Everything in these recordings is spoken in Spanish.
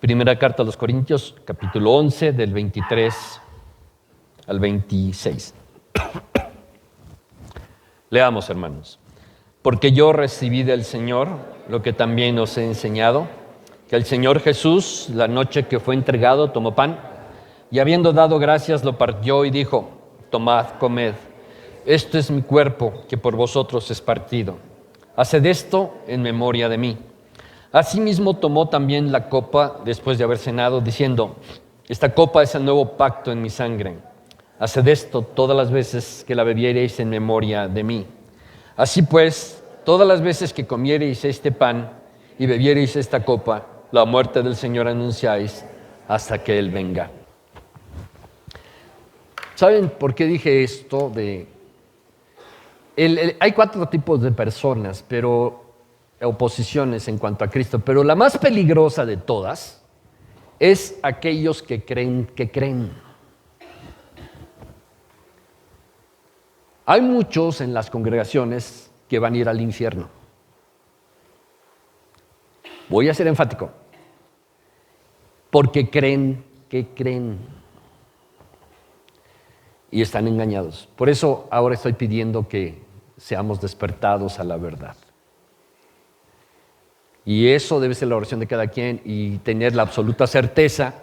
Primera carta a los Corintios, capítulo 11, del 23 al 26. Leamos, hermanos. Porque yo recibí del Señor lo que también os he enseñado, que el Señor Jesús, la noche que fue entregado, tomó pan, y habiendo dado gracias, lo partió y dijo: tomad, comed, esto es mi cuerpo, que por vosotros es partido. Haced esto en memoria de mí. Asimismo tomó también la copa después de haber cenado, diciendo: esta copa es el nuevo pacto en mi sangre. Haced esto todas las veces que la bebiereis en memoria de mí. Así pues, todas las veces que comiereis este pan y bebiereis esta copa, la muerte del Señor anunciáis hasta que Él venga. ¿Saben por qué dije esto? Hay 4 tipos de personas, oposiciones en cuanto a Cristo, pero la más peligrosa de todas es aquellos que creen que creen. Hay muchos en las congregaciones que van a ir al infierno. Voy a ser enfático, porque creen que creen y están engañados. Por eso ahora estoy pidiendo que seamos despertados a la verdad. Y eso debe ser la oración de cada quien, y tener la absoluta certeza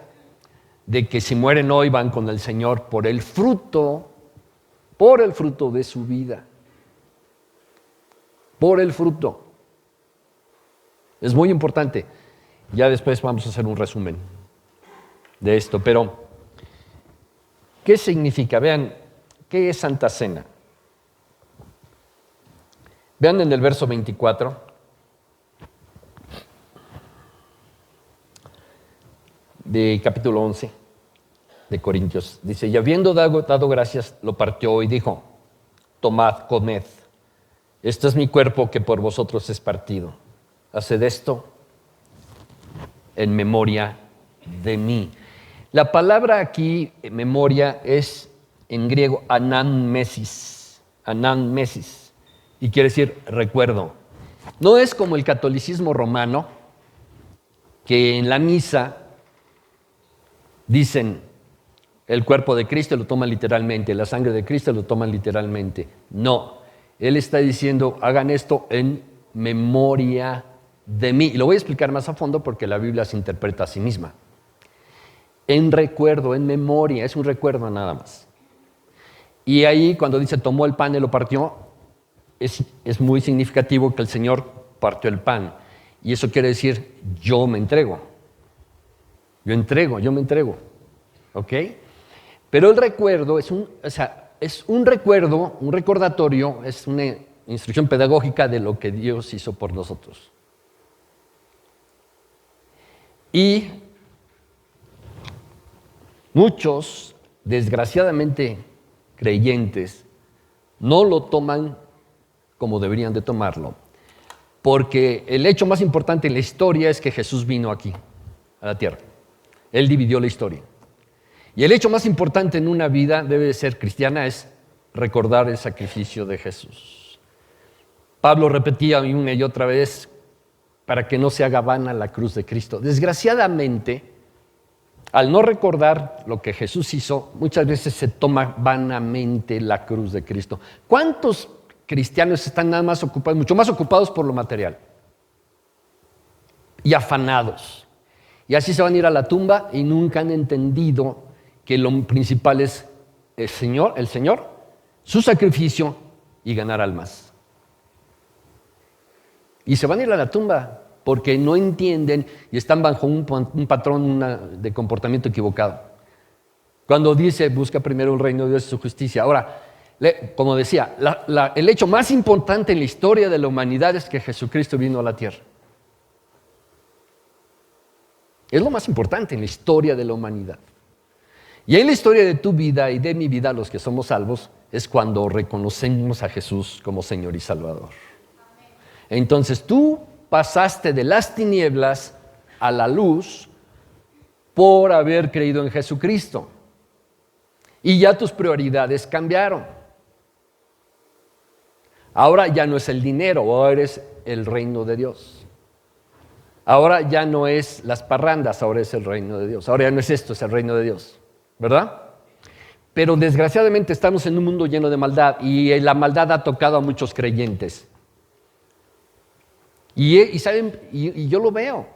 de que si mueren hoy van con el Señor por el fruto de su vida. Por el fruto. Es muy importante. Ya después vamos a hacer un resumen de esto, pero ¿qué significa? Vean, ¿qué es Santa Cena? Vean en el verso 24. De capítulo 11 de Corintios. Dice: y habiendo dado gracias, lo partió y dijo: tomad, comed, este es mi cuerpo que por vosotros es partido. Haced esto en memoria de mí. La palabra aquí, memoria, es en griego anamnesis, y quiere decir recuerdo. No es como el catolicismo romano, que en la misa dicen el cuerpo de Cristo, lo toman literalmente, la sangre de Cristo lo toman literalmente. No, Él está diciendo: hagan esto en memoria de mí. Y lo voy a explicar más a fondo porque la Biblia se interpreta a sí misma. En recuerdo, en memoria, es un recuerdo nada más. Y ahí cuando dice tomó el pan y lo partió, es muy significativo que el Señor partió el pan. Y eso quiere decir: yo me entrego. Yo me entrego. ¿Ok? Pero el recuerdo es un recuerdo, un recordatorio, es una instrucción pedagógica de lo que Dios hizo por nosotros. Y muchos, desgraciadamente creyentes, no lo toman como deberían de tomarlo, porque el hecho más importante en la historia es que Jesús vino aquí, a la tierra. Él dividió la historia. Y el hecho más importante en una vida debe de ser cristiana es recordar el sacrificio de Jesús. Pablo repetía una y otra vez: para que no se haga vana la cruz de Cristo. Desgraciadamente, al no recordar lo que Jesús hizo, muchas veces se toma vanamente la cruz de Cristo. ¿Cuántos cristianos están nada más ocupados, mucho más ocupados por lo material y afanados? Y así se van a ir a la tumba y nunca han entendido que lo principal es el Señor, su sacrificio y ganar almas. Y se van a ir a la tumba porque no entienden y están bajo un patrón de comportamiento equivocado. Cuando dice: busca primero el reino de Dios y su justicia. Ahora, como decía, el hecho más importante en la historia de la humanidad es que Jesucristo vino a la tierra. Es lo más importante en la historia de la humanidad. Y en la historia de tu vida y de mi vida, los que somos salvos, es cuando reconocemos a Jesús como Señor y Salvador. Entonces tú pasaste de las tinieblas a la luz por haber creído en Jesucristo. Y ya tus prioridades cambiaron. Ahora ya no es el dinero, ahora eres el reino de Dios. Ahora ya no es las parrandas, ahora es el reino de Dios. Ahora ya no es esto, es el reino de Dios, ¿verdad? Pero desgraciadamente estamos en un mundo lleno de maldad y la maldad ha tocado a muchos creyentes. Y saben, y yo lo veo.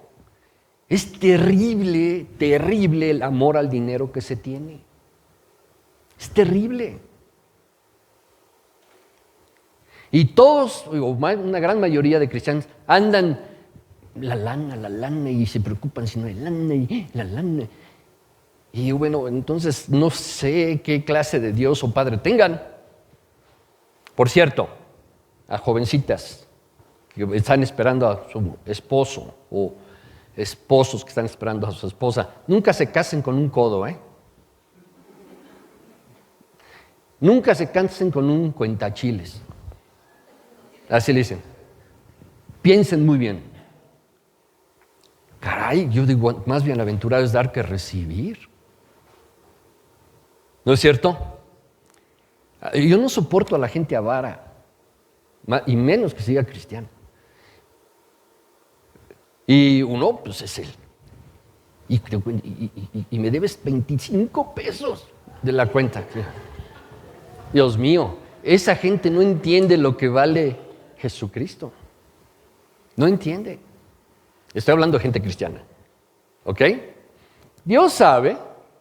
Es terrible, terrible el amor al dinero que se tiene. Es terrible. Y todos, o una gran mayoría de cristianos, andan la lana, y se preocupan si no hay lana, y la lana. Y bueno, entonces no sé qué clase de Dios o Padre tengan. Por cierto, a jovencitas que están esperando a su esposo o esposos que están esperando a su esposa, nunca se casen con un codo, ¿eh? Nunca se casen con un cuentachiles. Así le dicen. Piensen muy bien. Caray, yo digo, más bienaventurado es dar que recibir. ¿No es cierto? Yo no soporto a la gente avara, y menos que siga cristiano. Y uno, pues es él. Y me debes 25 pesos de la cuenta. Dios mío, esa gente no entiende lo que vale Jesucristo. No entiende. Estoy hablando de gente cristiana. ¿Ok? Dios sabe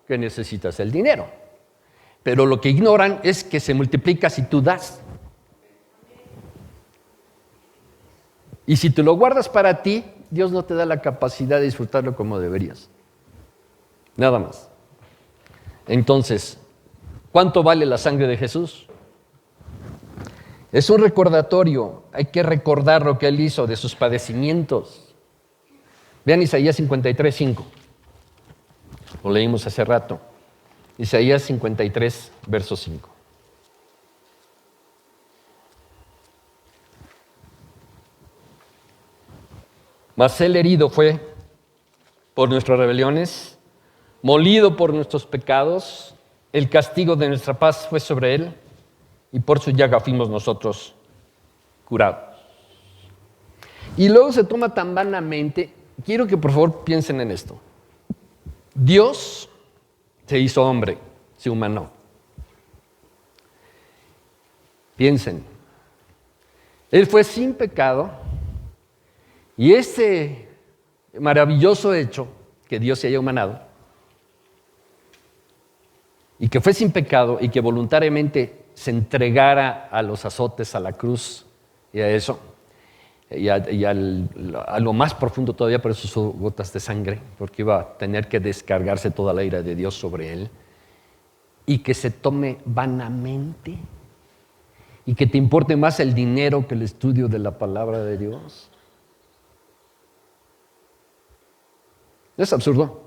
que necesitas el dinero. Pero lo que ignoran es que se multiplica si tú das. Y si tú lo guardas para ti, Dios no te da la capacidad de disfrutarlo como deberías. Nada más. Entonces, ¿cuánto vale la sangre de Jesús? Es un recordatorio. Hay que recordar lo que Él hizo de sus padecimientos. Vean Isaías 53:5. Lo leímos hace rato. Isaías 53, verso 5. Mas Él herido fue por nuestras rebeliones, molido por nuestros pecados, el castigo de nuestra paz fue sobre Él, y por su llaga fuimos nosotros curados. Y luego se toma tan vanamente, quiero que por favor piensen en esto. Dios se hizo hombre, se humanó. Piensen, Él fue sin pecado, y este maravilloso hecho, que Dios se haya humanado, y que fue sin pecado, y que voluntariamente se entregara a los azotes, a la cruz, y a eso, a lo más profundo todavía, por eso usó gotas de sangre, porque iba a tener que descargarse toda la ira de Dios sobre Él, y que se tome vanamente, y que te importe más el dinero que el estudio de la palabra de Dios. Es absurdo.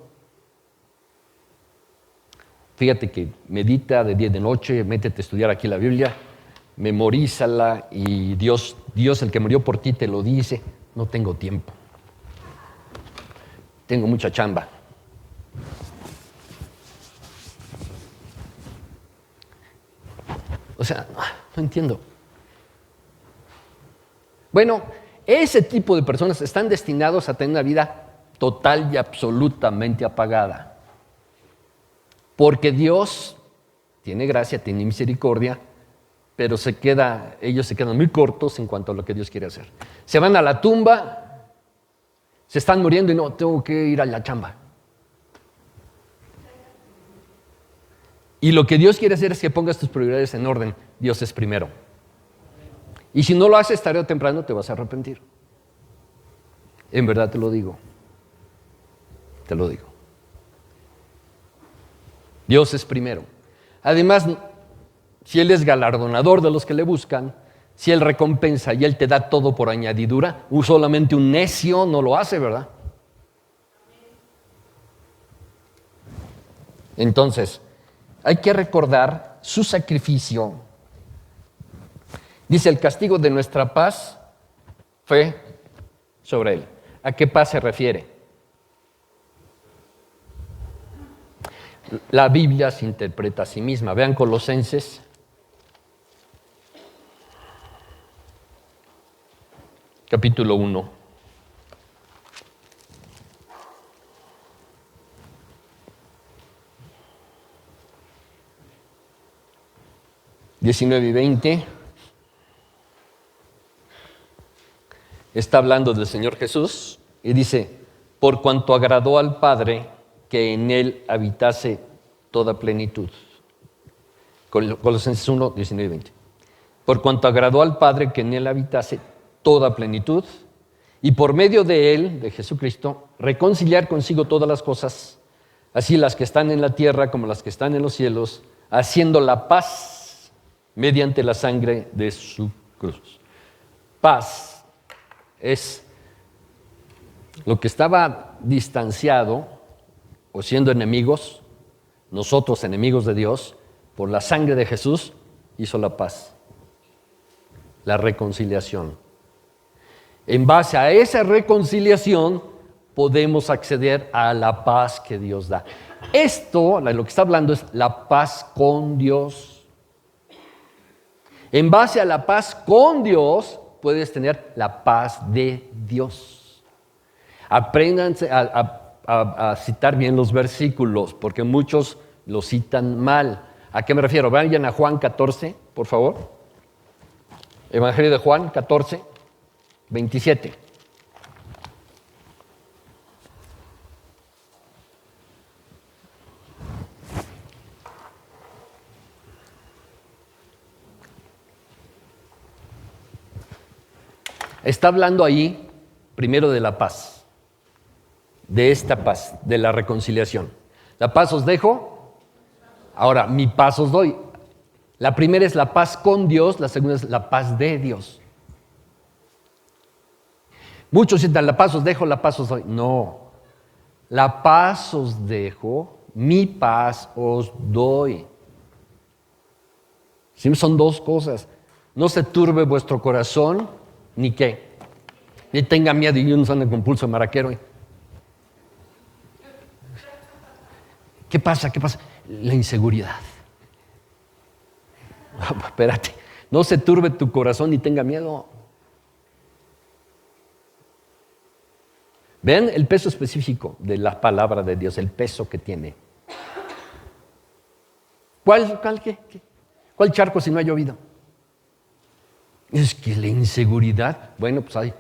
Fíjate que medita de día y de noche, métete a estudiar aquí la Biblia, memorízala, y Dios, el que murió por ti, te lo dice. No tengo tiempo. Tengo mucha chamba. O sea, no entiendo. Bueno, ese tipo de personas están destinados a tener una vida total y absolutamente apagada. Porque Dios tiene gracia, tiene misericordia, pero ellos se quedan muy cortos en cuanto a lo que Dios quiere hacer. Se van a la tumba, se están muriendo y no, tengo que ir a la chamba. Y lo que Dios quiere hacer es que pongas tus prioridades en orden. Dios es primero. Y si no lo haces, tarde o temprano te vas a arrepentir. En verdad te lo digo. Te lo digo. Dios es primero. Además, si Él es galardonador de los que le buscan, si Él recompensa y Él te da todo por añadidura, solamente un necio no lo hace, ¿verdad? Entonces, hay que recordar su sacrificio. Dice, el castigo de nuestra paz fue sobre Él. ¿A qué paz se refiere? La Biblia se interpreta a sí misma. Vean Colosenses, capítulo 1. 19 y 20. Está hablando del Señor Jesús y dice, por cuanto agradó al Padre que en Él habitase toda plenitud. Colosenses 1, 19 y 20. Por cuanto agradó al Padre que en Él habitase toda plenitud, y por medio de Él, de Jesucristo, reconciliar consigo todas las cosas, así las que están en la tierra como las que están en los cielos, haciendo la paz mediante la sangre de su cruz. Paz es lo que estaba distanciado o siendo enemigos, nosotros enemigos de Dios, por la sangre de Jesús hizo la paz, la reconciliación. En base a esa reconciliación podemos acceder a la paz que Dios da. Esto, lo que está hablando es la paz con Dios. En base a la paz con Dios puedes tener la paz de Dios. Apréndanse a citar bien los versículos, porque muchos los citan mal. ¿A qué me refiero? Vayan a Juan 14, por favor. Evangelio de Juan 14, 27. Está hablando ahí primero de la paz, de esta paz, de la reconciliación. La paz os dejo, ahora mi paz os doy. La primera es la paz con Dios, la segunda es la paz de Dios. Muchos dicen, la paz os dejo, la paz os doy. No, la paz os dejo, mi paz os doy. Sí, son dos cosas. No se turbe vuestro corazón, ni qué. Ni tenga miedo y uno anda con pulso maraquero. ¿Qué pasa? ¿Qué pasa? La inseguridad. Espérate, no se turbe tu corazón ni tenga miedo. Vean el peso específico de la palabra de Dios, el peso que tiene. ¿Cuál charco si no ha llovido? Es que la inseguridad, bueno, pues ahí,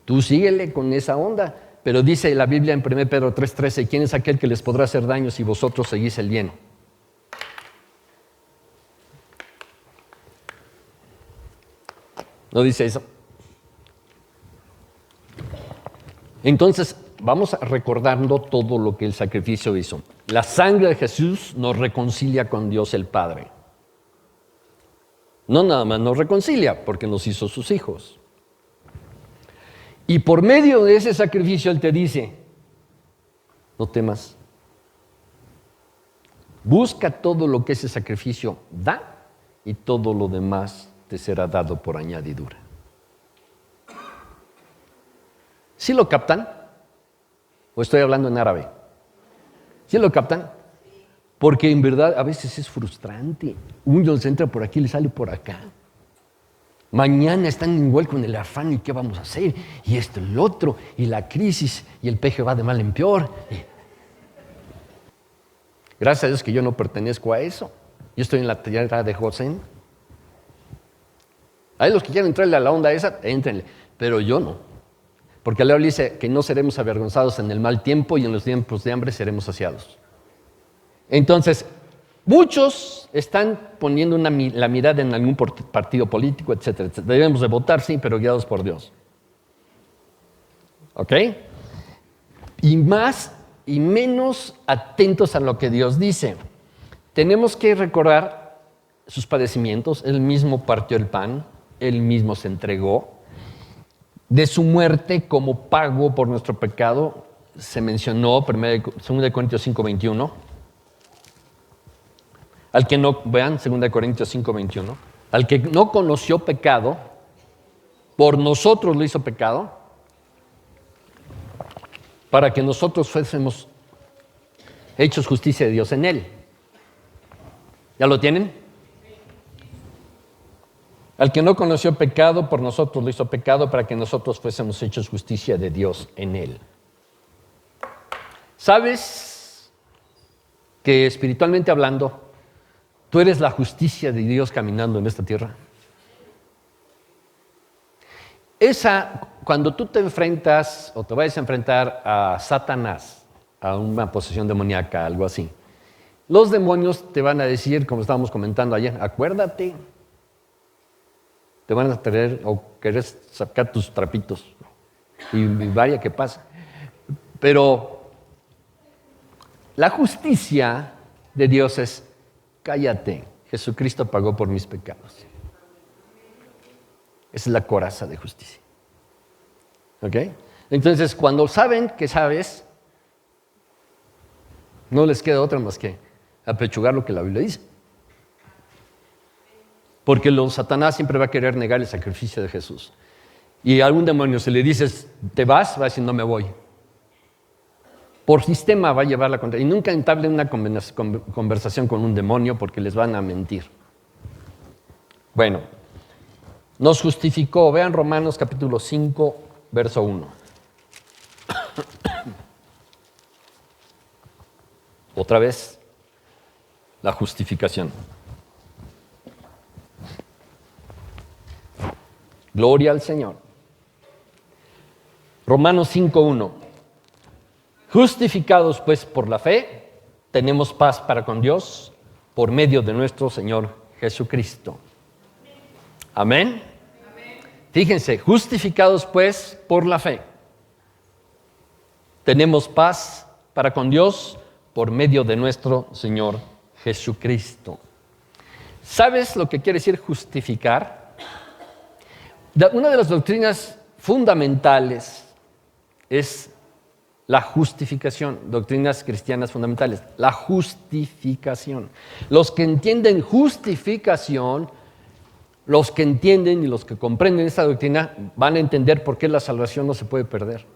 tú síguele con esa onda. Pero dice la Biblia en 1 Pedro 3:13, ¿quién es aquel que les podrá hacer daño si vosotros seguís el bien? ¿No dice eso? Entonces, vamos recordando todo lo que el sacrificio hizo. La sangre de Jesús nos reconcilia con Dios el Padre. No nada más nos reconcilia, porque nos hizo sus hijos. Y por medio de ese sacrificio Él te dice, no temas. Busca todo lo que ese sacrificio da y todo lo demás te será dado por añadidura. ¿Sí lo captan? ¿O estoy hablando en árabe? ¿Sí lo captan? Porque en verdad a veces es frustrante. Uno se entra por aquí y le sale por acá. Mañana están igual con el afán y qué vamos a hacer, y esto, el otro, y la crisis, y el peje va de mal en peor. Gracias a Dios que yo no pertenezco a eso. Yo estoy en la tierra de José. Hay los que quieren entrarle a la onda esa, éntrenle, pero yo no. Porque la Biblia dice que no seremos avergonzados en el mal tiempo y en los tiempos de hambre seremos saciados. Entonces, muchos están poniendo la mirada en algún partido político, etcétera, etcétera. Debemos de votar, sí, pero guiados por Dios. ¿Ok? Y más y menos atentos a lo que Dios dice. Tenemos que recordar sus padecimientos. Él mismo partió el pan, Él mismo se entregó. De su muerte como pago por nuestro pecado, se mencionó 2 Corintios 5:21. Al que no, vean 2 Corintios 5:21, al que no conoció pecado, por nosotros lo hizo pecado, para que nosotros fuésemos hechos justicia de Dios en él. ¿Ya lo tienen? Al que no conoció pecado, por nosotros lo hizo pecado, para que nosotros fuésemos hechos justicia de Dios en él. ¿Sabes que espiritualmente hablando, Tú eres la justicia de Dios caminando en esta tierra. Cuando tú te enfrentas o te vayas a enfrentar a Satanás, a una posesión demoníaca, algo así, los demonios te van a decir, como estábamos comentando ayer, acuérdate, te van a traer o querer sacar tus trapitos y vaya que pasa. Pero la justicia de Dios es, cállate, Jesucristo pagó por mis pecados. Esa es la coraza de justicia. ¿Ok? Entonces, cuando saben que sabes, no les queda otra más que apechugar lo que la Biblia dice. Porque Satanás siempre va a querer negar el sacrificio de Jesús. Y a algún demonio, si le dices, te vas, va a decir, no me voy. Por sistema va a llevar la contra. Y nunca entablen una conversación con un demonio porque les van a mentir. Bueno, nos justificó. Vean Romanos capítulo 5, verso 1. Otra vez, la justificación. Gloria al Señor. Romanos 5:1. Justificados pues por la fe, tenemos paz para con Dios por medio de nuestro Señor Jesucristo. Amén. Fíjense, justificados pues por la fe, tenemos paz para con Dios por medio de nuestro Señor Jesucristo. ¿Sabes lo que quiere decir justificar? Una de las doctrinas fundamentales es la justificación, doctrinas cristianas fundamentales, la justificación. Los que entienden justificación, los que entienden y los que comprenden esta doctrina van a entender por qué la salvación no se puede perder.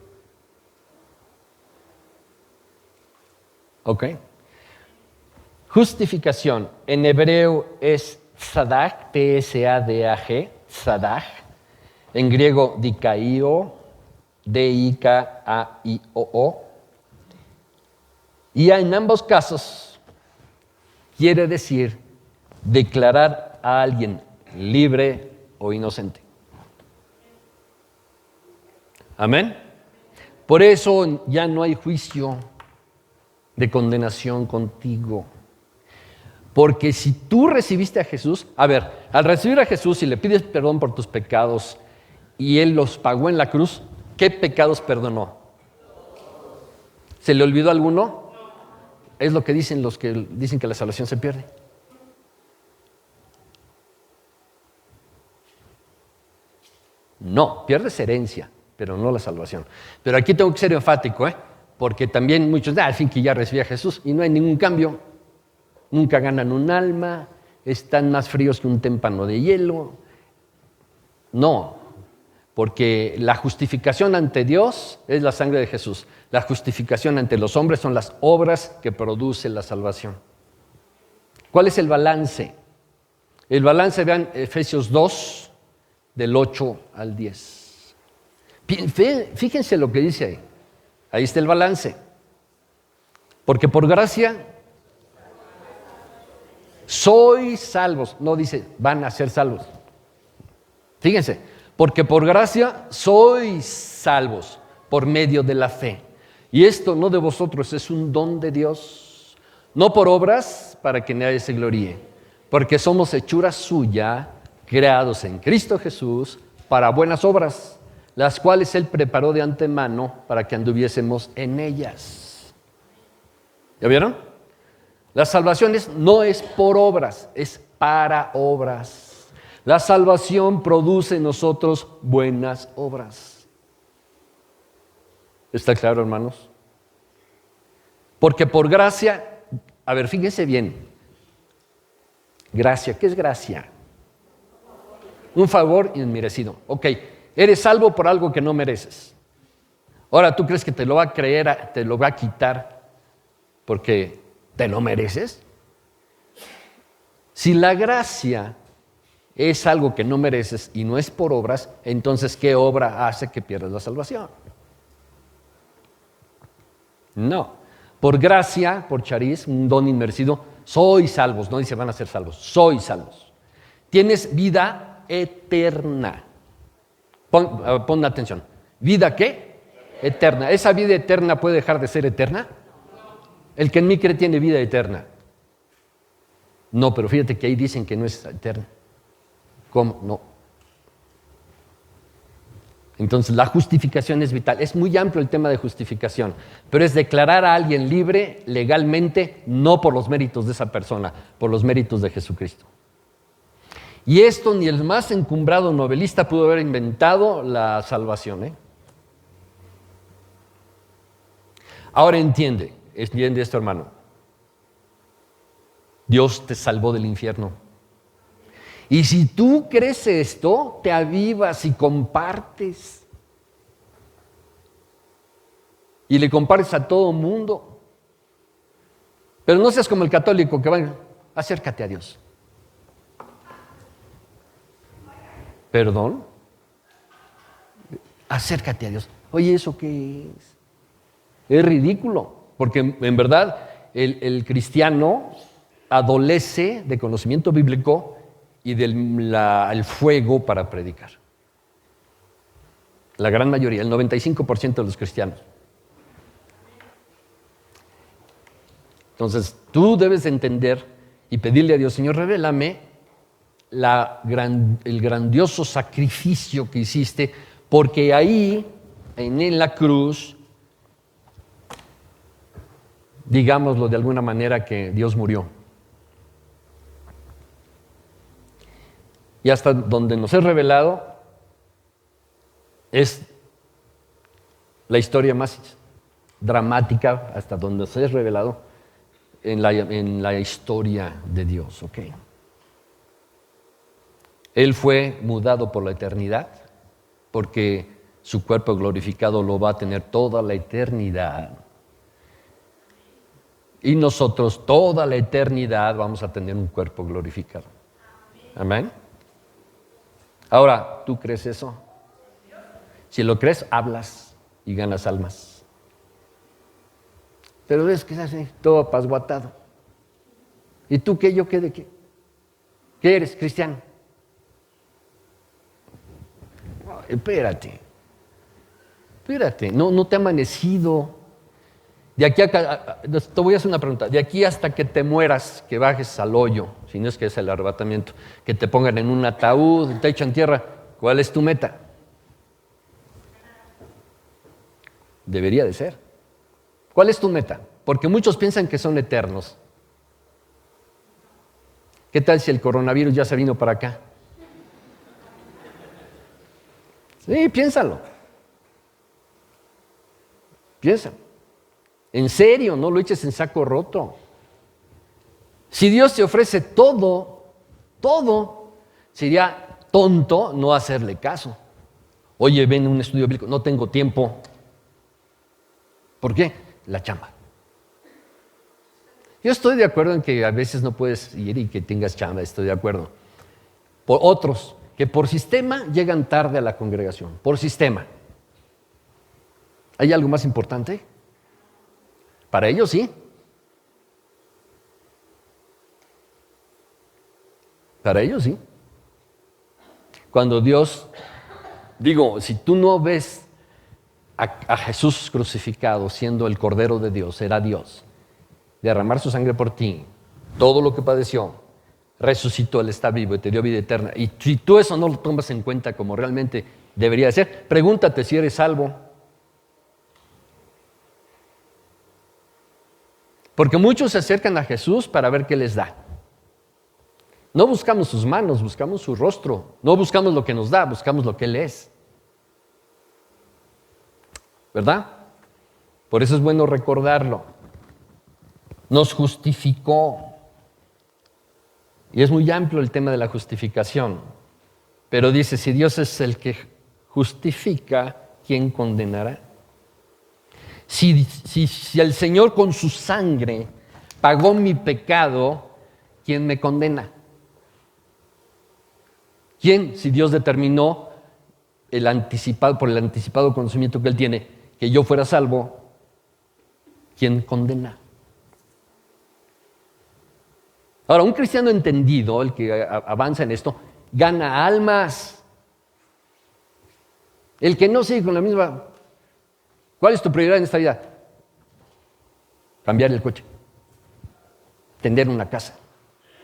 ¿Ok? Justificación, en hebreo es tzadag, T-S-A-D-A-G, tzadag. En griego, dikaio, D-I-K-A-I-O-O. Y en ambos casos quiere decir declarar a alguien libre o inocente. Amén. Por eso ya no hay juicio de condenación contigo. Porque si tú recibiste a Jesús, al recibir a Jesús y le pides perdón por tus pecados y Él los pagó en la cruz, ¿qué pecados perdonó? ¿Se le olvidó alguno? Es lo que dicen los que dicen que la salvación se pierde. No, pierdes herencia, pero no la salvación. Pero aquí tengo que ser enfático, porque también muchos, al fin que ya recibí a Jesús y no hay ningún cambio. Nunca ganan un alma, están más fríos que un témpano de hielo. No, porque la justificación ante Dios es la sangre de Jesús. La justificación ante los hombres son las obras que produce la salvación. ¿Cuál es el balance? El balance, vean, Efesios 2, del 8 al 10. Fíjense lo que dice ahí. Ahí está el balance. Porque por gracia sois salvos. No dice van a ser salvos. Fíjense, porque por gracia sois salvos por medio de la fe. Y esto no de vosotros, es un don de Dios. No por obras para que nadie se gloríe, porque somos hechura suya, creados en Cristo Jesús para buenas obras, las cuales Él preparó de antemano para que anduviésemos en ellas. ¿Ya vieron? La salvación no es por obras, es para obras. La salvación produce en nosotros buenas obras. ¿Está claro, hermanos? Porque por gracia, fíjense bien. Gracia, ¿qué es gracia? Un favor inmerecido. Ok, eres salvo por algo que no mereces. Ahora, ¿tú crees que te lo va a creer, te lo va a quitar porque te lo mereces? Si la gracia es algo que no mereces y no es por obras, entonces ¿qué obra hace que pierdas la salvación? No. Por gracia, por charis, un don inmerecido, soy salvos, no dice van a ser salvos, soy salvos. Tienes vida eterna. Pon atención. ¿Vida qué? Eterna. ¿Esa vida eterna puede dejar de ser eterna? El que en mí cree tiene vida eterna. No, pero fíjate que ahí dicen que no es eterna. ¿Cómo? No. Entonces la justificación es vital. Es muy amplio el tema de justificación, pero es declarar a alguien libre legalmente, no por los méritos de esa persona, por los méritos de Jesucristo. Y esto ni el más encumbrado novelista pudo haber inventado la salvación. Ahora entiende esto, hermano. Dios te salvó del infierno. Y si tú crees esto, te avivas y compartes. Y le compartes a todo mundo. Pero no seas como el católico que va, acércate a Dios. ¿Perdón? Acércate a Dios. Oye, ¿eso qué es? Es ridículo, porque en verdad el cristiano adolece de conocimiento bíblico y del fuego para predicar. La gran mayoría, el 95% de los cristianos. Entonces, tú debes entender y pedirle a Dios, Señor, revélame el grandioso sacrificio que hiciste, porque ahí, en la cruz, digámoslo de alguna manera, que Dios murió. Y hasta donde nos es revelado, es la historia más dramática, hasta donde nos es revelado, en la historia de Dios. ¿Okay? Él fue mudado por la eternidad, porque su cuerpo glorificado lo va a tener toda la eternidad. Y nosotros toda la eternidad vamos a tener un cuerpo glorificado. Amén. Ahora, ¿tú crees eso? Si lo crees, hablas y ganas almas. Pero ves que es así, todo apasguatado. ¿Y tú qué? ¿Yo qué? ¿De qué? ¿Qué eres? ¿Cristiano? Espérate, no te ha amanecido. De aquí te voy a hacer una pregunta. De aquí hasta que te mueras, que bajes al hoyo, si no es que es el arrebatamiento, que te pongan en un ataúd, te echan tierra, ¿cuál es tu meta? Debería de ser. ¿Cuál es tu meta? Porque muchos piensan que son eternos. ¿Qué tal si el coronavirus ya se vino para acá? Sí, piénsalo. Piensa. En serio, no lo eches en saco roto. Si Dios te ofrece todo, sería tonto no hacerle caso. Oye, ven a un estudio bíblico, no tengo tiempo. ¿Por qué? La chamba. Yo estoy de acuerdo en que a veces no puedes ir y que tengas chamba, estoy de acuerdo. Por otros, que por sistema llegan tarde a la congregación, por sistema. ¿Hay algo más importante? Para ellos sí. Para ellos sí. Cuando Dios, si tú no ves a Jesús crucificado siendo el Cordero de Dios, era Dios, derramar su sangre por ti, todo lo que padeció, resucitó, Él está vivo y te dio vida eterna. Y si tú eso no lo tomas en cuenta como realmente debería ser, pregúntate si eres salvo. Porque muchos se acercan a Jesús para ver qué les da. No buscamos sus manos, buscamos su rostro. No buscamos lo que nos da, buscamos lo que Él es. ¿Verdad? Por eso es bueno recordarlo. Nos justificó. Y es muy amplio el tema de la justificación. Pero dice, si Dios es el que justifica, ¿quién condenará? Si el Señor con su sangre pagó mi pecado, ¿quién me condena? ¿Quién? Si Dios determinó por el anticipado conocimiento que Él tiene, que yo fuera salvo, ¿quién condena? Ahora, un cristiano entendido, el que avanza en esto, gana almas. El que no sigue con la misma... ¿Cuál es tu prioridad en esta vida? Cambiar el coche, tener una casa,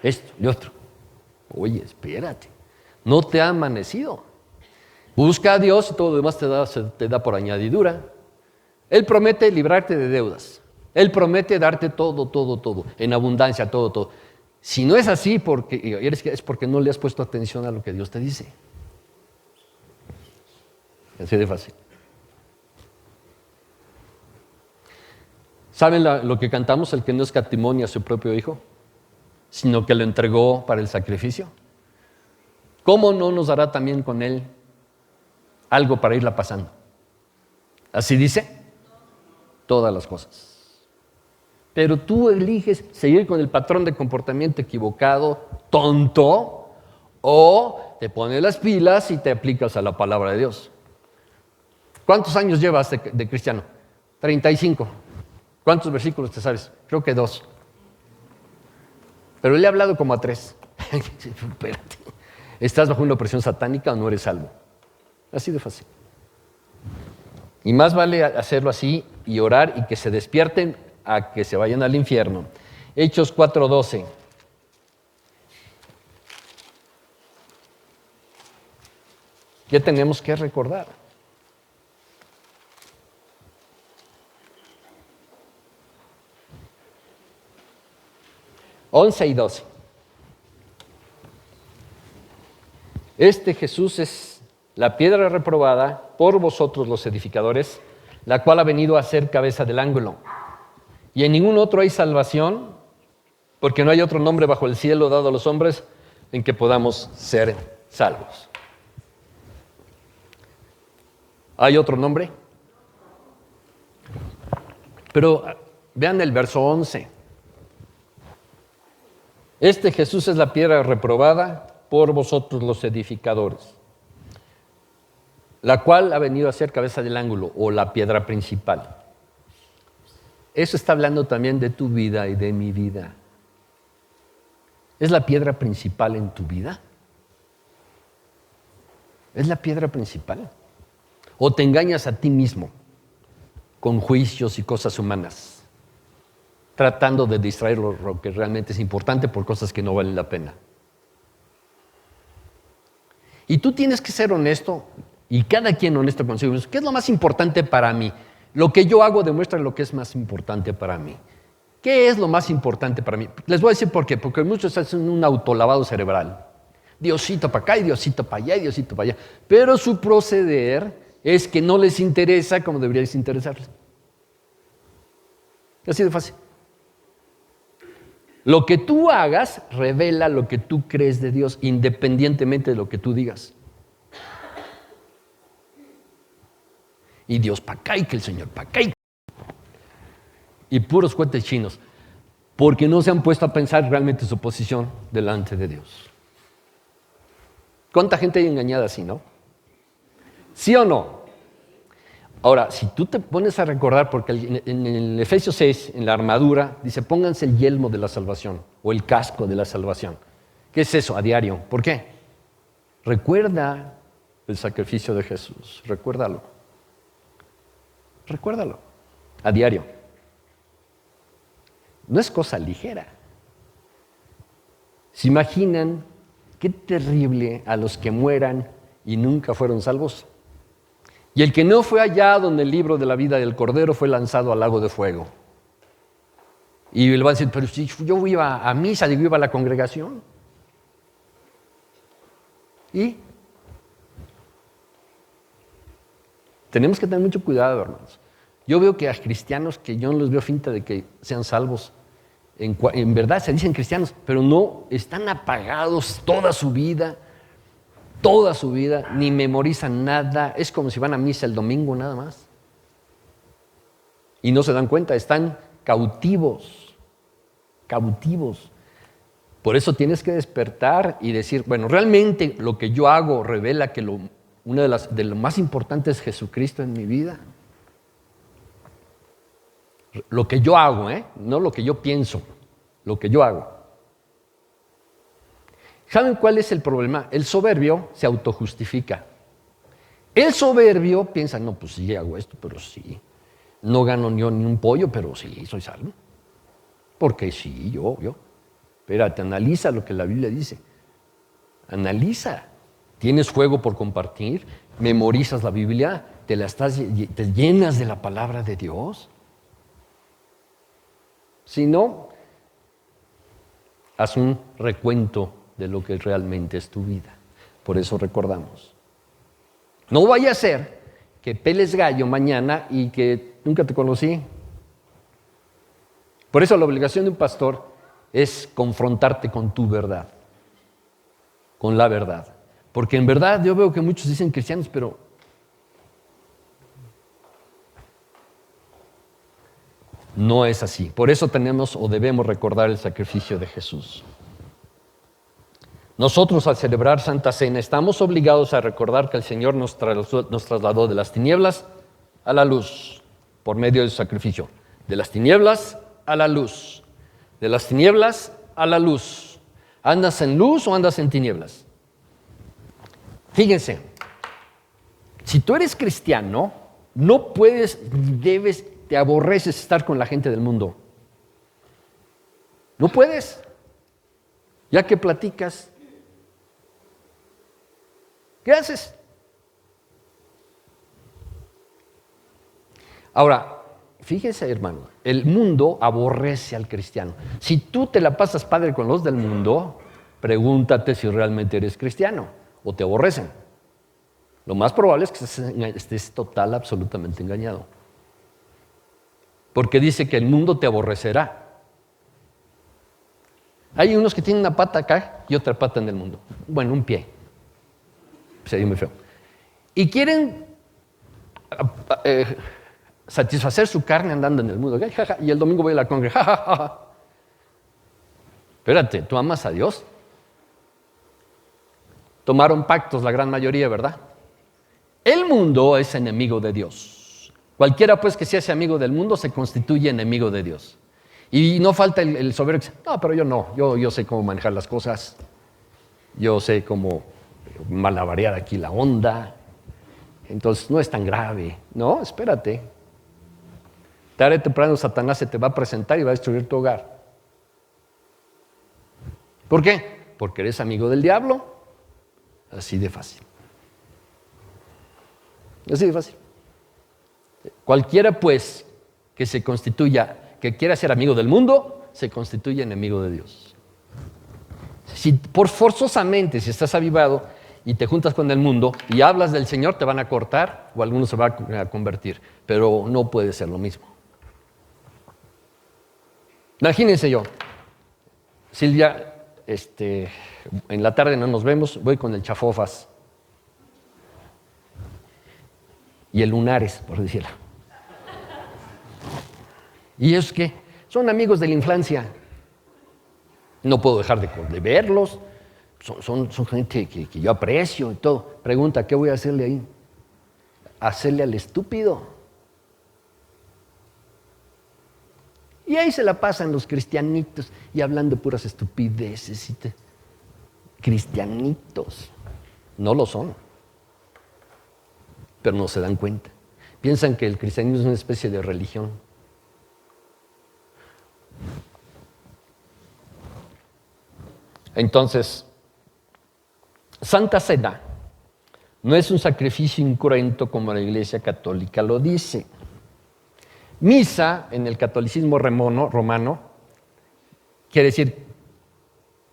esto y otro. Oye, espérate, no te ha amanecido. Busca a Dios y todo lo demás te da por añadidura. Él promete librarte de deudas. Él promete darte todo, en abundancia, todo. Si no es así, es porque no le has puesto atención a lo que Dios te dice. Así de fácil. ¿Saben lo que cantamos? El que no escatimó a su propio hijo, sino que lo entregó para el sacrificio. ¿Cómo no nos dará también con él algo para irla pasando? Así dice, todas las cosas. Pero tú eliges seguir con el patrón de comportamiento equivocado, tonto, o te pones las pilas y te aplicas a la palabra de Dios. ¿Cuántos años llevas de cristiano? 35. ¿Cuántos versículos te sabes? Creo que 2. Pero le he hablado como a 3. Espérate. ¿Estás bajo una opresión satánica o no eres salvo? Así de fácil. Y más vale hacerlo así y orar y que se despierten a que se vayan al infierno. Hechos 4:12. ¿Qué tenemos que recordar? Once y 12. Este Jesús es la piedra reprobada por vosotros los edificadores, la cual ha venido a ser cabeza del ángulo. Y en ningún otro hay salvación, porque no hay otro nombre bajo el cielo dado a los hombres en que podamos ser salvos. ¿Hay otro nombre? Pero vean el verso 11. Este Jesús es la piedra reprobada por vosotros los edificadores, la cual ha venido a ser cabeza del ángulo o la piedra principal. Eso está hablando también de tu vida y de mi vida. ¿Es la piedra principal en tu vida? ¿Es la piedra principal? ¿O te engañas a ti mismo con juicios y cosas humanas, tratando de distraer lo que realmente es importante por cosas que no valen la pena? Y tú tienes que ser honesto, y cada quien honesto consigo mismo. ¿Qué es lo más importante para mí? Lo que yo hago demuestra lo que es más importante para mí. ¿Qué es lo más importante para mí? Les voy a decir por qué. Porque muchos hacen un autolavado cerebral. Diosito para acá y Diosito para allá y Diosito para allá. Pero su proceder es que no les interesa como debería interesarles. Así de fácil. Lo que tú hagas revela lo que tú crees de Dios, independientemente de lo que tú digas. Y Dios para acá y que el Señor para acá. Y puros cohetes chinos, porque no se han puesto a pensar realmente su posición delante de Dios. ¿Cuánta gente hay engañada así, no? ¿Sí o no? Ahora, si tú te pones a recordar, porque en el Efesios 6, en la armadura, dice, pónganse el yelmo de la salvación, o el casco de la salvación. ¿Qué es eso? A diario. ¿Por qué? Recuerda el sacrificio de Jesús, recuérdalo. Recuérdalo, a diario. No es cosa ligera. ¿Se imaginan qué terrible a los que mueran y nunca fueron salvos? Y el que no fue allá donde el libro de la vida del Cordero fue lanzado al lago de fuego. Y le van a decir, pero si yo iba a misa, digo, iba a la congregación. Y tenemos que tener mucho cuidado, hermanos. Yo veo que a cristianos que yo no les veo finta de que sean salvos, en verdad se dicen cristianos, pero no, están apagados toda su vida, ni memorizan nada, es como si van a misa el domingo nada más. Y no se dan cuenta, están cautivos. Por eso tienes que despertar y decir, bueno, realmente lo que yo hago revela que una de lo más importante es Jesucristo en mi vida. Lo que yo hago, no lo que yo pienso, lo que yo hago. ¿Saben cuál es el problema? El soberbio se autojustifica. El soberbio piensa, no, pues sí hago esto, pero sí. No gano ni un pollo, pero sí, soy salvo. Porque sí, yo. Espérate, analiza lo que la Biblia dice. Analiza. ¿Tienes fuego por compartir? ¿Memorizas la Biblia? ¿Te llenas de la palabra de Dios? Si no, haz un recuento de lo que realmente es tu vida. Por eso recordamos. No vaya a ser que peles gallo mañana y que nunca te conocí. Por eso la obligación de un pastor es confrontarte con tu verdad, con la verdad. Porque en verdad yo veo que muchos dicen cristianos, pero no es así. Por eso tenemos o debemos recordar el sacrificio de Jesús. Nosotros al celebrar Santa Cena estamos obligados a recordar que el Señor nos trasladó de las tinieblas a la luz por medio del sacrificio. De las tinieblas a la luz. De las tinieblas a la luz. ¿Andas en luz o andas en tinieblas? Fíjense, si tú eres cristiano, no puedes, te aborreces estar con la gente del mundo. No puedes. Ya que platicas, ¿qué haces? Ahora, fíjese, hermano, el mundo aborrece al cristiano. Si tú te la pasas padre con los del mundo, pregúntate si realmente eres cristiano o te aborrecen. Lo más probable es que estés absolutamente engañado. Porque dice que el mundo te aborrecerá. Hay unos que tienen una pata acá y otra pata en el mundo. Bueno, un pie. Sería muy feo. Y quieren satisfacer su carne andando en el mundo. Y el domingo voy a la congregación. Espérate, ¿tú amas a Dios? Tomaron pactos la gran mayoría, ¿verdad? El mundo es enemigo de Dios. Cualquiera pues que se hace amigo del mundo se constituye enemigo de Dios. Y no falta el soberbio que dice, no, pero yo no, yo sé cómo manejar las cosas, yo sé cómo malabarear aquí la onda, entonces no es tan grave. No, espérate. Tarde o temprano Satanás se te va a presentar y va a destruir tu hogar. ¿Por qué? Porque eres amigo del diablo. Así de fácil. Así de fácil. Cualquiera, pues, que se constituya, que quiera ser amigo del mundo, se constituye enemigo de Dios. Si forzosamente, si estás avivado y te juntas con el mundo y hablas del Señor, te van a cortar o algunos se van a convertir, pero no puede ser lo mismo. Imagínense yo, Silvia, en la tarde no nos vemos, voy con el Chafofas y el Lunares, por decirlo. ¿Y es que son amigos de la infancia? No puedo dejar de verlos, son gente que yo aprecio y todo. Pregunta, ¿qué voy a hacerle ahí? Hacerle al estúpido. Y ahí se la pasan los cristianitos y hablando puras estupideces. Cristianitos. No lo son. Pero no se dan cuenta. Piensan que el cristianismo es una especie de religión. Entonces, Santa Cena no es un sacrificio incruento como la Iglesia Católica lo dice. Misa, en el catolicismo romano, quiere decir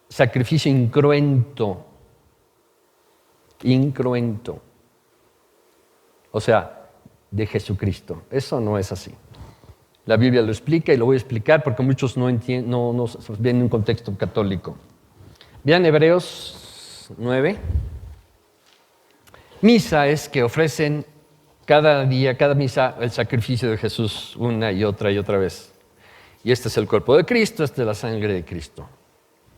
sacrificio incruento. Incruento. O sea, de Jesucristo. Eso no es así. La Biblia lo explica y lo voy a explicar porque muchos no entienden, no vienen en un contexto católico. Vean Hebreos 9. Misa es que ofrecen cada día, cada misa, el sacrificio de Jesús una y otra vez. Y este es el cuerpo de Cristo, esta es la sangre de Cristo.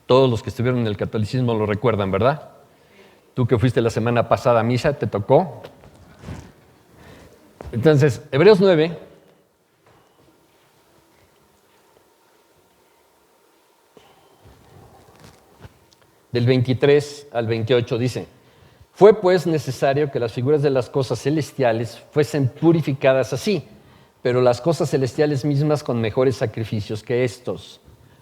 Todos los que estuvieron en el catolicismo lo recuerdan, ¿verdad? Tú que fuiste la semana pasada a misa, ¿te tocó? Entonces, Hebreos 9. del 23 al 28 dice: fue pues necesario que las figuras de las cosas celestiales fuesen purificadas así, pero las cosas celestiales mismas con mejores sacrificios que estos.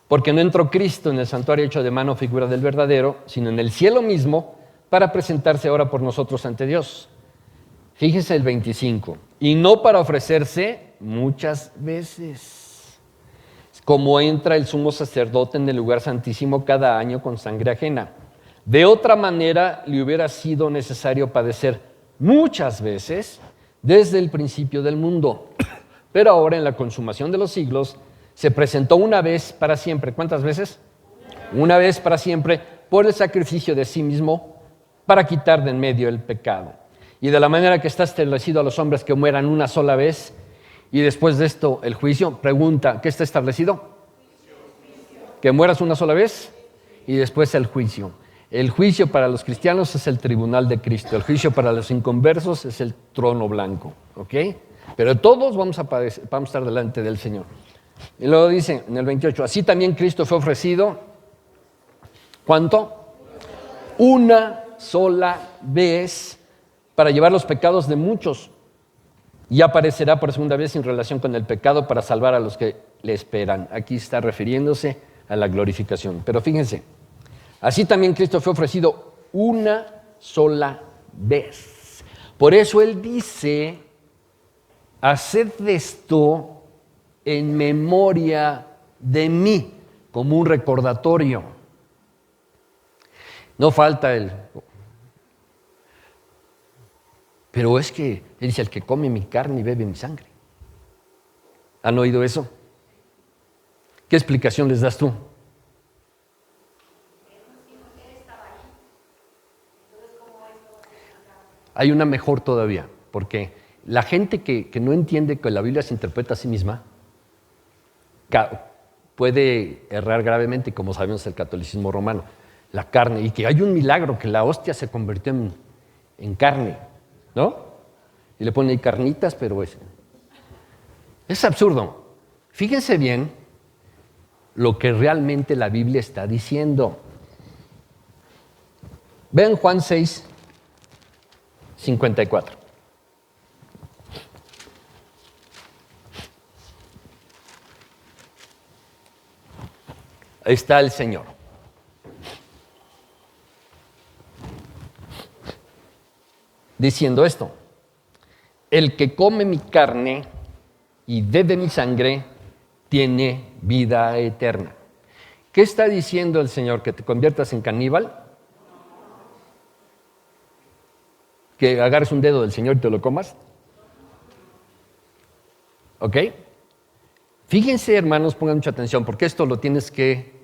Porque no entró Cristo en el santuario hecho de mano, figura del verdadero, sino en el cielo mismo, para presentarse ahora por nosotros ante Dios. Fíjese el 25. Y no para ofrecerse muchas veces, como entra el sumo sacerdote en el lugar santísimo cada año con sangre ajena. De otra manera le hubiera sido necesario padecer muchas veces desde el principio del mundo. Pero ahora, en la consumación de los siglos, se presentó una vez para siempre. ¿Cuántas veces? Una vez para siempre, por el sacrificio de sí mismo, para quitar de en medio el pecado. Y de la manera que está establecido a los hombres que mueran una sola vez, y después de esto el juicio. Pregunta, ¿qué está establecido? Que mueras una sola vez, y después el juicio. El juicio para los cristianos es el tribunal de Cristo. El juicio para los inconversos es el trono blanco. ¿Ok? Pero todos vamos a estar delante del Señor. Y luego dice en el 28, así también Cristo fue ofrecido, ¿cuánto? Una sola vez para llevar los pecados de muchos. Y aparecerá por segunda vez en relación con el pecado para salvar a los que le esperan. Aquí está refiriéndose a la glorificación. Pero fíjense, así también Cristo fue ofrecido una sola vez. Por eso Él dice, haced esto en memoria de mí, como un recordatorio. No falta el... Pero es que Él dice, el que come mi carne y bebe mi sangre. ¿Han oído eso? ¿Qué explicación les das tú? Hay una mejor todavía, porque la gente que no entiende que la Biblia se interpreta a sí misma, puede errar gravemente, como sabemos el catolicismo romano, la carne, y que hay un milagro, que la hostia se convirtió en carne, ¿no? Y le ponen ahí carnitas, pero es absurdo. Fíjense bien lo que realmente la Biblia está diciendo. Vean Juan 6, 54. Ahí está el Señor. Diciendo esto: el que come mi carne y bebe mi sangre tiene vida eterna. ¿Qué está diciendo el Señor? ¿Que te conviertas en caníbal? ¿Que agarres un dedo del Señor y te lo comas? ¿Ok? Fíjense, hermanos, pongan mucha atención, porque esto lo tienes que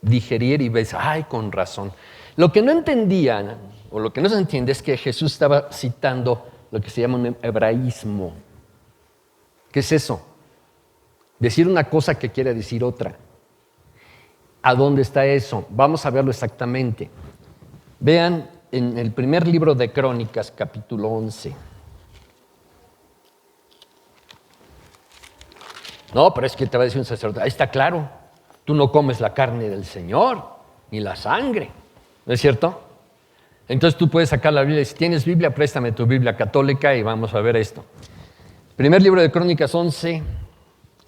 digerir y ves, ay, con razón. Lo que no entendían, o lo que no se entiende, es que Jesús estaba citando lo que se llama un hebraísmo. ¿Qué es eso? Decir una cosa que quiere decir otra. ¿A dónde está eso? Vamos a verlo exactamente. Vean en el primer libro de Crónicas, capítulo 11. No, pero es que te va a decir un sacerdote, ahí está claro, tú no comes la carne del Señor, ni la sangre, ¿no es cierto? Entonces tú puedes sacar la Biblia, si tienes Biblia, préstame tu Biblia católica y vamos a ver esto. Primer libro de Crónicas 11,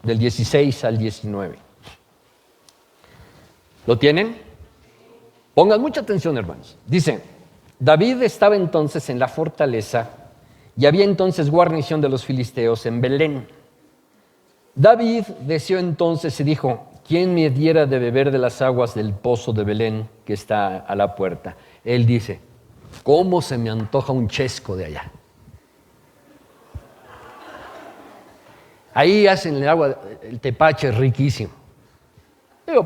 del 16 al 19. ¿Lo tienen? Pongan mucha atención, hermanos. Dice, David estaba entonces en la fortaleza y había entonces guarnición de los filisteos en Belén. David deseó entonces y dijo, ¿quién me diera de beber de las aguas del pozo de Belén que está a la puerta? Él dice, ¿cómo se me antoja un chesco de allá? Ahí hacen el agua, el tepache es riquísimo. Digo,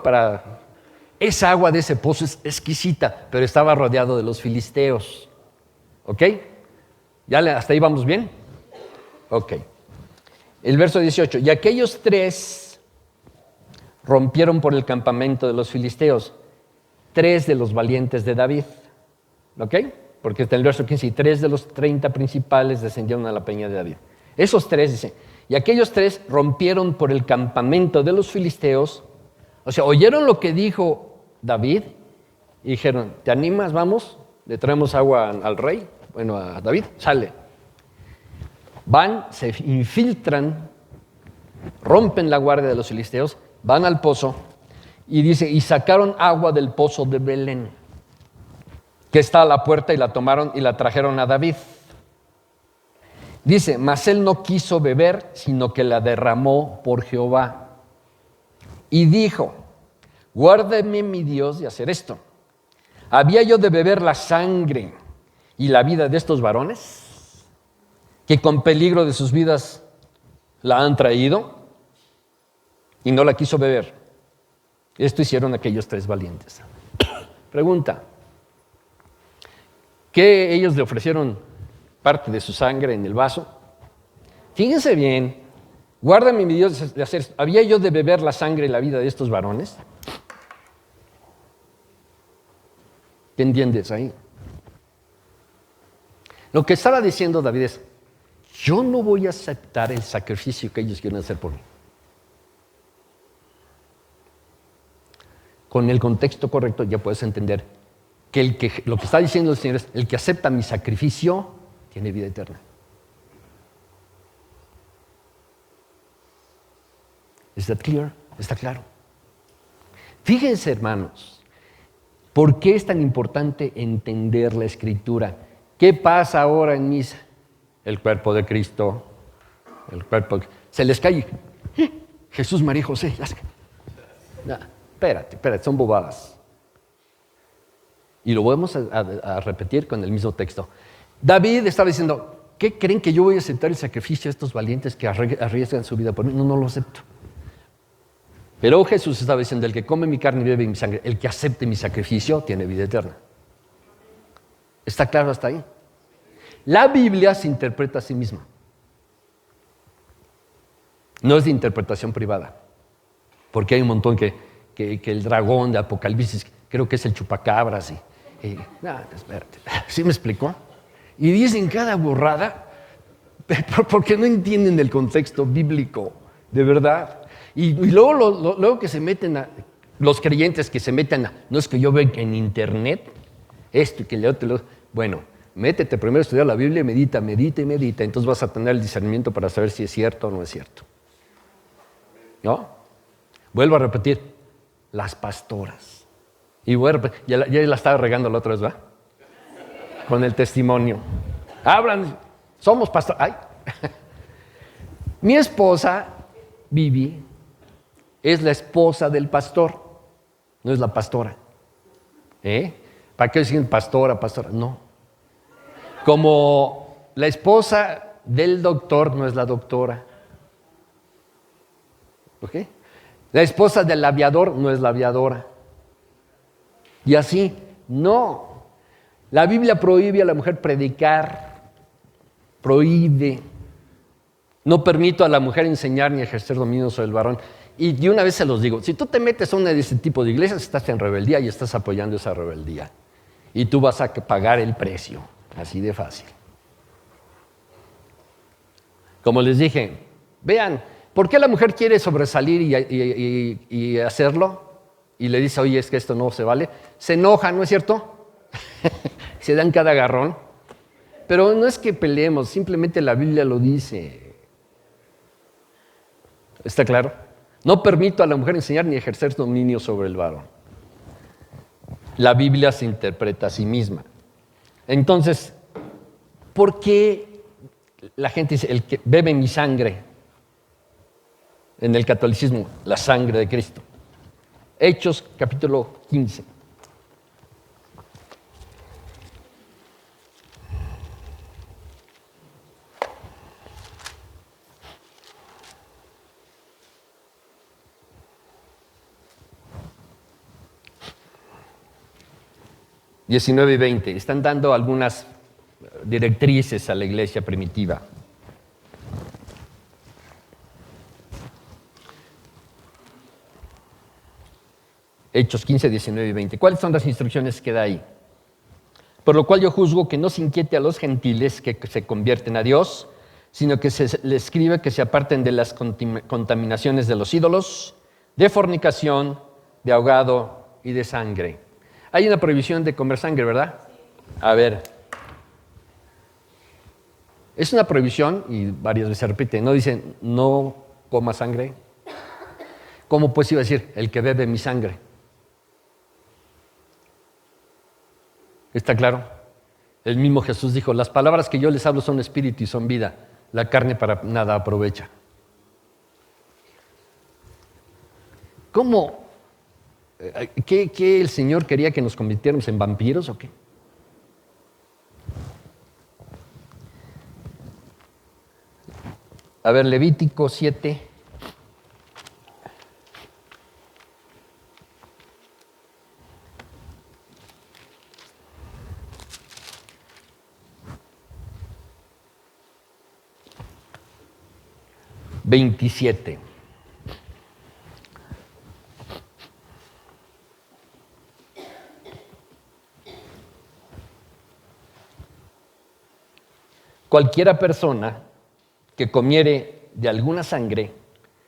esa agua de ese pozo es exquisita, pero estaba rodeado de los filisteos. ¿Ok? ¿Ya hasta ahí vamos bien? Ok. El verso 18, y aquellos 3 rompieron por el campamento de los filisteos, 3 de los valientes de David. ¿Ok? Porque está en el verso 15, y 3 de los 30 principales descendieron a la peña de David. Esos 3, dice, y aquellos 3 rompieron por el campamento de los filisteos, o sea, oyeron lo que dijo David y dijeron, ¿te animas? Vamos, le traemos agua al rey, bueno, a David, sale. Van, se infiltran, rompen la guardia de los filisteos, van al pozo y dice, y sacaron agua del pozo de Belén, que está a la puerta, y la tomaron y la trajeron a David. Dice, mas él no quiso beber, sino que la derramó por Jehová. Y dijo, guárdeme mi Dios de hacer esto. ¿Había yo de beber la sangre y la vida de estos varones, que con peligro de sus vidas la han traído? Y no la quiso beber. Esto hicieron aquellos 3 valientes. Pregunta, ¿qué ellos le ofrecieron parte de su sangre en el vaso? Fíjense bien, guárdame mi Dios de hacer esto. ¿Había yo de beber la sangre y la vida de estos varones? ¿Qué entiendes ahí? Lo que estaba diciendo David es, yo no voy a aceptar el sacrificio que ellos quieren hacer por mí. Con el contexto correcto ya puedes entender que lo que está diciendo el Señor es, el que acepta mi sacrificio tiene vida eterna. ¿Is that clear? ¿Está claro? Fíjense, hermanos, ¿por qué es tan importante entender la Escritura? ¿Qué pasa ahora en misa? El cuerpo de Cristo, se les cae. Jesús, María y José. No, espérate, son bobadas. Y lo vamos a repetir con el mismo texto. David estaba diciendo, ¿qué creen que yo voy a aceptar el sacrificio de estos valientes que arriesgan su vida por mí? No lo acepto. Pero Jesús estaba diciendo, el que come mi carne y bebe mi sangre, el que acepte mi sacrificio, tiene vida eterna. ¿Está claro hasta ahí? La Biblia se interpreta a sí misma. No es de interpretación privada. Porque hay un montón que el dragón de Apocalipsis, creo que es el chupacabras. No, espérate, ¿sí me explicó? Y dicen cada burrada porque no entienden el contexto bíblico, de verdad. Y luego que se meten los creyentes que se meten no es que yo vea en internet esto y que le otro. Bueno, métete primero a estudiar la Biblia, medita. Entonces vas a tener el discernimiento para saber si es cierto o no es cierto. ¿No? Vuelvo a repetir, las pastoras. Y voy a repetir, ya la estaba regando la otra vez, ¿verdad? Con el testimonio. Hablan, somos pastores. Ay. Mi esposa, Vivi, es la esposa del pastor, no es la pastora. ¿Para qué decir pastora? No. Como la esposa del doctor no es la doctora. ¿Ok? La esposa del aviador no es la aviadora. Y así, no. La Biblia prohíbe a la mujer predicar, prohíbe. No permito a la mujer enseñar ni ejercer dominio sobre el varón. Y de una vez se los digo, si tú te metes a una de ese tipo de iglesias, estás en rebeldía y estás apoyando esa rebeldía. Y tú vas a pagar el precio, así de fácil. Como les dije, vean, ¿por qué la mujer quiere sobresalir y hacerlo? Y le dice, oye, es que esto no se vale. Se enoja, ¿no es cierto? Se dan cada agarrón. Pero no es que peleemos, simplemente la Biblia lo dice. ¿Está claro? No permito a la mujer enseñar ni ejercer dominio sobre el varón. La Biblia se interpreta a sí misma. Entonces, ¿por qué la gente dice, el que bebe mi sangre? En el catolicismo, la sangre de Cristo. Hechos, capítulo 15. ...19 y 20... están dando algunas directrices a la iglesia primitiva. Hechos 15, 19 y 20. ¿Cuáles son las instrucciones que da ahí? Por lo cual yo juzgo que no se inquiete a los gentiles que se convierten a Dios, sino que se les escribe que se aparten de las contaminaciones de los ídolos, de fornicación, de ahogado y de sangre. Hay una prohibición de comer sangre, ¿verdad? A ver. Es una prohibición, y varias veces se repite, no dicen no coma sangre. ¿Cómo pues iba a decir el que bebe mi sangre? ¿Está claro? El mismo Jesús dijo, las palabras que yo les hablo son espíritu y son vida. La carne para nada aprovecha. ¿Cómo? ¿Qué el Señor quería que nos convirtiéramos en vampiros o qué? A ver, Levítico 7. ...27... Cualquiera persona que comiere de alguna sangre,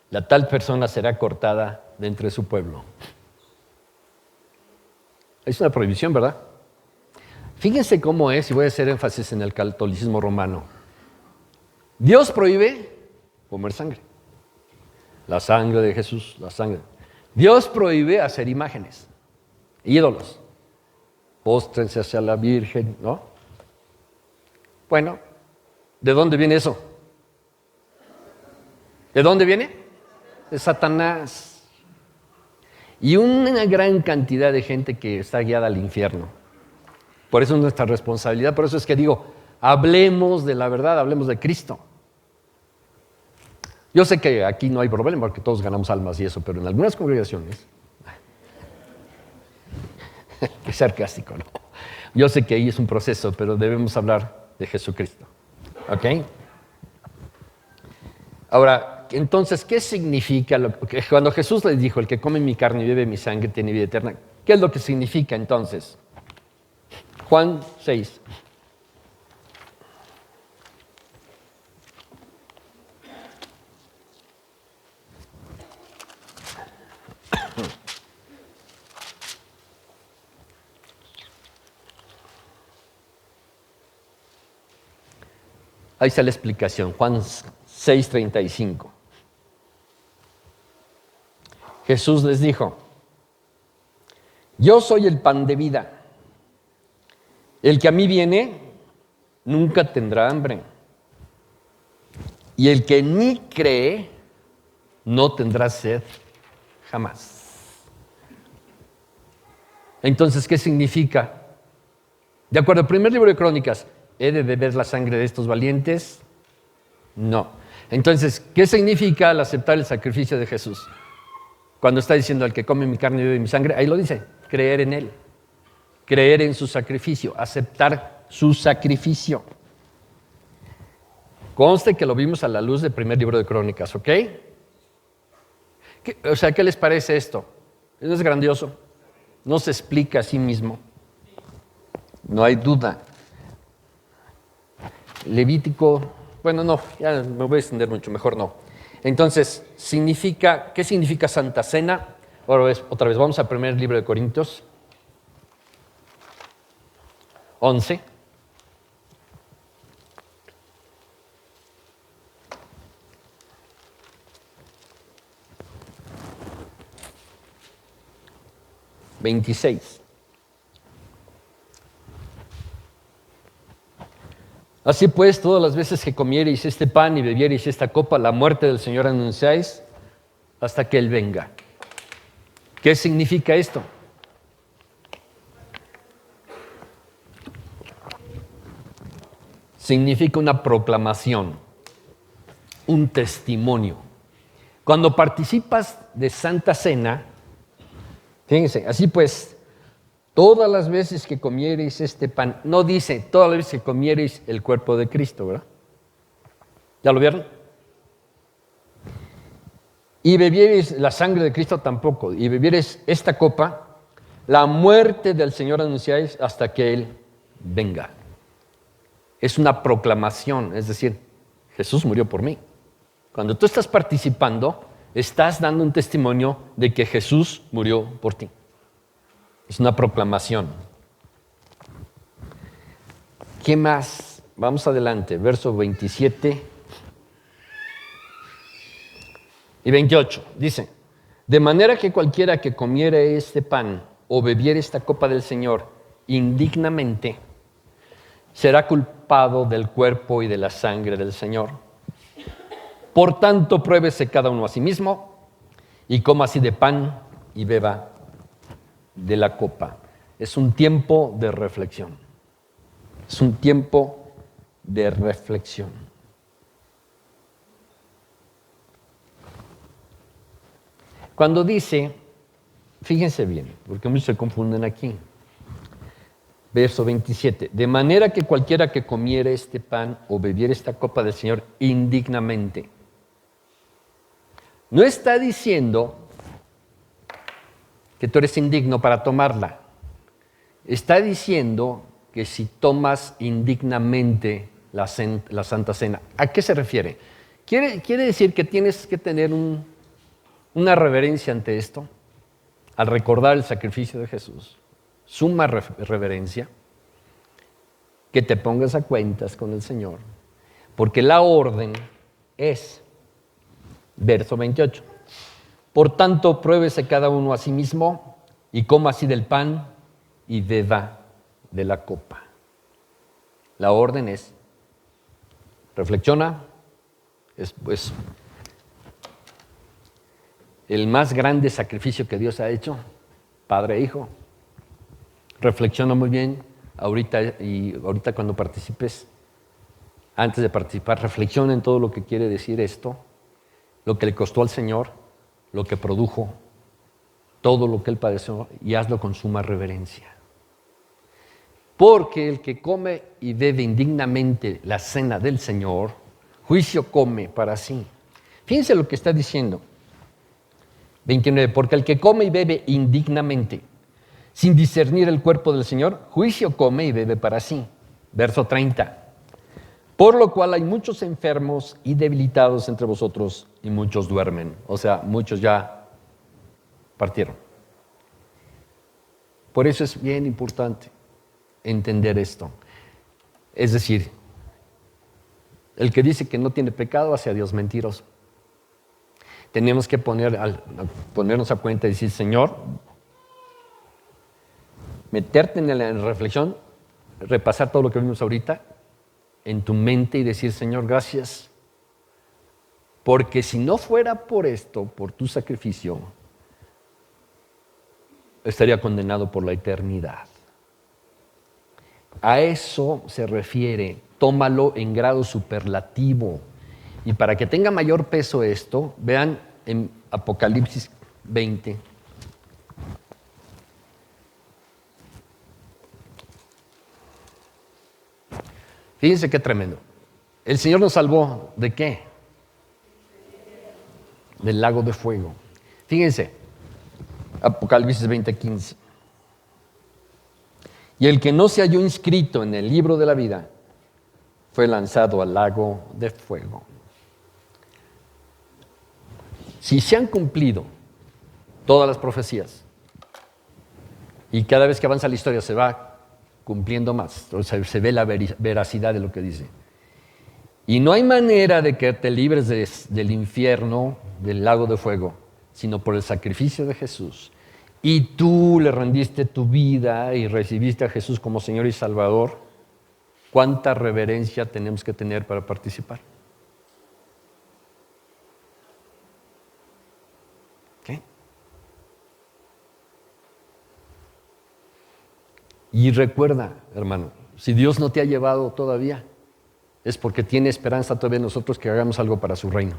la tal persona será cortada de entre su pueblo. Es una prohibición, ¿verdad? Fíjense cómo es, y voy a hacer énfasis en el catolicismo romano. Dios prohíbe comer sangre. La sangre de Jesús, la sangre. Dios prohíbe hacer imágenes, ídolos. Póstrense hacia la Virgen, ¿no? Bueno, ¿de dónde viene eso? ¿De dónde viene? De Satanás. Y una gran cantidad de gente que está guiada al infierno. Por eso es nuestra responsabilidad, por eso es que digo, hablemos de la verdad, hablemos de Cristo. Yo sé que aquí no hay problema porque todos ganamos almas y eso, pero en algunas congregaciones, qué sarcástico, ¿no? Yo sé que ahí es un proceso, pero debemos hablar de Jesucristo. ¿Ok? Ahora, entonces, ¿qué significa cuando Jesús les dijo, el que come mi carne y bebe mi sangre tiene vida eterna? ¿Qué es lo que significa entonces? Juan 6. Ahí está la explicación, Juan 6:35. Jesús les dijo, yo soy el pan de vida. El que a mí viene nunca tendrá hambre. Y el que en mí cree no tendrá sed jamás. Entonces, ¿qué significa? De acuerdo al primer libro de Crónicas, ¿he de beber la sangre de estos valientes? No. Entonces, ¿qué significa al aceptar el sacrificio de Jesús? Cuando está diciendo el que come mi carne y bebe mi sangre, ahí lo dice, creer en Él, creer en su sacrificio, aceptar su sacrificio. Conste que lo vimos a la luz del primer libro de Crónicas, ¿ok? O sea, ¿qué les parece esto? ¿No es grandioso? No se explica a sí mismo. No hay duda. Levítico, bueno, no, ya me voy a extender mucho, mejor no. Entonces, ¿qué significa Santa Cena? Otra vez, vamos al primer libro de Corintios, 11. (26) Así pues, todas las veces que comiereis este pan y bebiereis esta copa, la muerte del Señor anunciáis hasta que Él venga. ¿Qué significa esto? Significa una proclamación, un testimonio. Cuando participas de Santa Cena, fíjense, así pues, todas las veces que comiereis este pan, no dice todas las veces que comiereis el cuerpo de Cristo, ¿verdad? ¿Ya lo vieron? Y bebiereis la sangre de Cristo tampoco, y bebiereis esta copa, la muerte del Señor anunciáis hasta que Él venga. Es una proclamación, es decir, Jesús murió por mí. Cuando tú estás participando, estás dando un testimonio de que Jesús murió por ti. Es una proclamación. ¿Qué más? Vamos adelante, versos 27 y 28. Dice, de manera que cualquiera que comiera este pan o bebiera esta copa del Señor indignamente, será culpado del cuerpo y de la sangre del Señor. Por tanto, pruébese cada uno a sí mismo y coma así de pan y beba de la copa. Es un tiempo de reflexión. Es un tiempo de reflexión. Cuando dice, fíjense bien, porque muchos se confunden aquí. Verso 27. De manera que cualquiera que comiera este pan o bebiera esta copa del Señor indignamente. No está diciendo que tú eres indigno para tomarla. Está diciendo que si tomas indignamente la Santa Cena. ¿A qué se refiere? Quiere decir que tienes que tener una reverencia ante esto, al recordar el sacrificio de Jesús. Suma reverencia, que te pongas a cuentas con el Señor, porque la orden es, verso 28, por tanto, pruébese cada uno a sí mismo y coma así del pan y beba de la copa. La orden es, reflexiona, es pues el más grande sacrificio que Dios ha hecho, Padre e Hijo. Reflexiona muy bien ahorita cuando participes, antes de participar, reflexiona en todo lo que quiere decir esto, lo que le costó al Señor, lo que produjo, todo lo que Él padeció, y hazlo con suma reverencia. Porque el que come y bebe indignamente la cena del Señor, juicio come para sí. Fíjense lo que está diciendo. 29. Porque el que come y bebe indignamente, sin discernir el cuerpo del Señor, juicio come y bebe para sí. Verso 30. Por lo cual hay muchos enfermos y debilitados entre vosotros y muchos duermen. O sea, muchos ya partieron. Por eso es bien importante entender esto. Es decir, el que dice que no tiene pecado hace a Dios mentiroso. Tenemos que ponernos a cuenta y decir, Señor, meterte en la reflexión, repasar todo lo que vimos ahorita en tu mente y decir, Señor, gracias, porque si no fuera por esto, por tu sacrificio, estaría condenado por la eternidad. A eso se refiere, tómalo en grado superlativo. Y para que tenga mayor peso esto, vean en Apocalipsis 20. Fíjense qué tremendo. El Señor nos salvó, ¿de qué? Del lago de fuego. Fíjense, Apocalipsis 20:15. Y el que no se halló inscrito en el libro de la vida fue lanzado al lago de fuego. Si se han cumplido todas las profecías y cada vez que avanza la historia se va cumpliendo más, o sea, se ve la veracidad de lo que dice. Y no hay manera de que te libres del infierno, del lago de fuego, sino por el sacrificio de Jesús. Y tú le rendiste tu vida y recibiste a Jesús como Señor y Salvador. ¿Cuánta reverencia tenemos que tener para participar? ¿Qué? Y recuerda, hermano, si Dios no te ha llevado todavía, es porque tiene esperanza todavía en nosotros que hagamos algo para su reino.